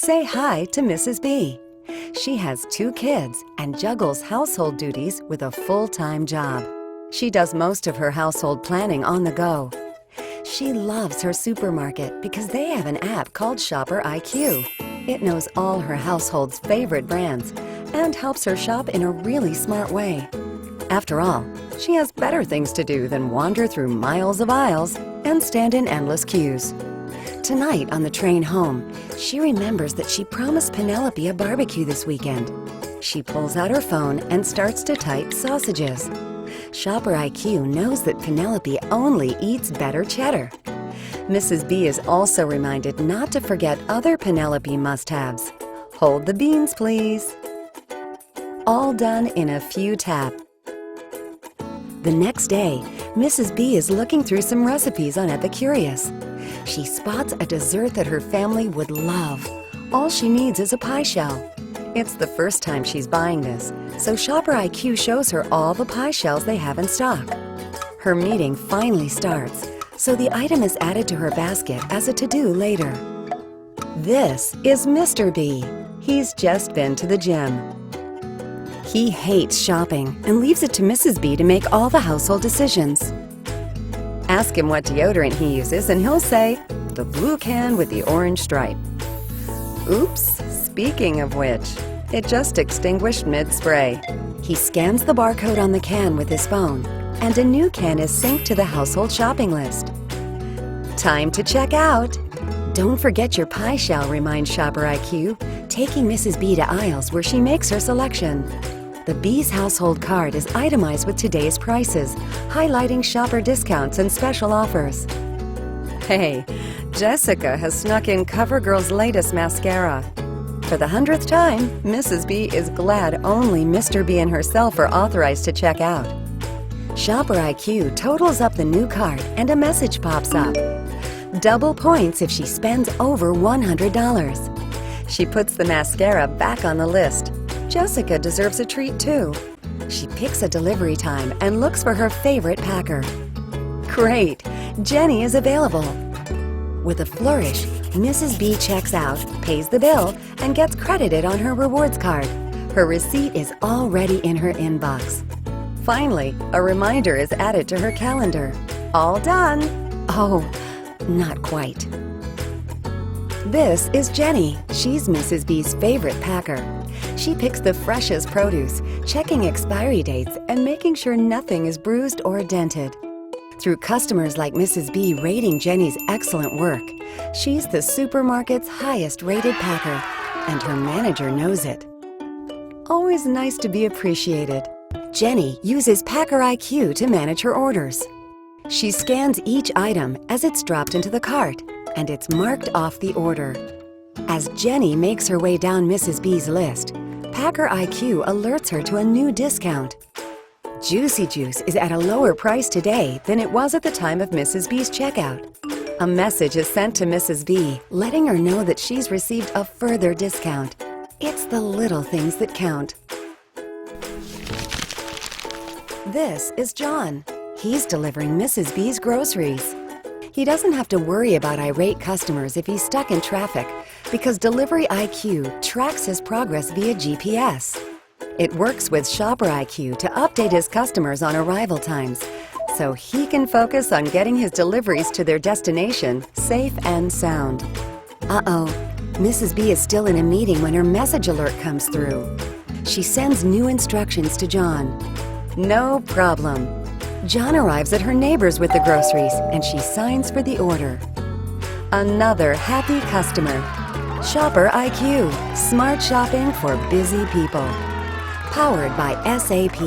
Say hi to Mrs. B. She has 2 kids and juggles household duties with a full-time job. She does most of her household planning on the go. She loves her supermarket because they have an app called ShopperIQ. It knows all her household's favorite brands and helps her shop in a really smart way. After all, she has better things to do than wander through miles of aisles and stand in endless queues. Tonight on the train home, she remembers that she promised Penelope a barbecue this weekend. She pulls out her phone and starts to type sausages. ShopperIQ knows that Penelope only eats better cheddar. Mrs. B is also reminded not to forget other Penelope must-haves. Hold the beans, please. All done in a few taps. The next day, Mrs. B is looking through some recipes on Epicurious. She spots a dessert that her family would love. All she needs is a pie shell. It's the first time she's buying this, so ShopperIQ shows her all the pie shells they have in stock. Her meeting finally starts, so the item is added to her basket as a to-do later. This is Mr. B. He's just been to the gym. He hates shopping and leaves it to Mrs. B to make all the household decisions. Ask him what deodorant he uses and he'll say, "The blue can with the orange stripe." Oops, speaking of which, it just extinguished mid-spray. He scans the barcode on the can with his phone, and a new can is synced to the household shopping list. Time to check out! Don't forget your pie shell, reminds ShopperIQ, taking Mrs. B to aisles where she makes her selection. The B's household card is itemized with today's prices, highlighting shopper discounts and special offers. Hey, Jessica has snuck in CoverGirl's latest mascara. For the 100th time, Mrs. B is glad only Mr. B and herself are authorized to check out. ShopperIQ totals up the new card and a message pops up. Double points if she spends over $100. She puts the mascara back on the list. Jessica deserves a treat too. She picks a delivery time and looks for her favorite packer. Great! Jenny is available. With a flourish, Mrs. B checks out, pays the bill, and gets credited on her rewards card. Her receipt is already in her inbox. Finally, a reminder is added to her calendar. All done! Oh, not quite. This is Jenny. She's Mrs. B's favorite packer. She picks the freshest produce, checking expiry dates and making sure nothing is bruised or dented. Through customers like Mrs. B rating Jenny's excellent work, she's the supermarket's highest-rated packer, and her manager knows it. Always nice to be appreciated. Jenny uses PackerIQ to manage her orders. She scans each item as it's dropped into the cart, and it's marked off the order. As Jenny makes her way down Mrs. B's list, PackerIQ alerts her to a new discount. Juicy Juice is at a lower price today than it was at the time of Mrs. B's checkout. A message is sent to Mrs. B, letting her know that she's received a further discount. It's the little things that count. This is John. He's delivering Mrs. B's groceries. He doesn't have to worry about irate customers if he's stuck in traffic because DeliveryIQ tracks his progress via GPS. It works with ShopperIQ to update his customers on arrival times, so he can focus on getting his deliveries to their destination safe and sound. Uh-oh, Mrs. B is still in a meeting when her message alert comes through. She sends new instructions to John. No problem. John arrives at her neighbor's with the groceries, and she signs for the order. Another happy customer. ShopperIQ, smart shopping for busy people. Powered by SAP.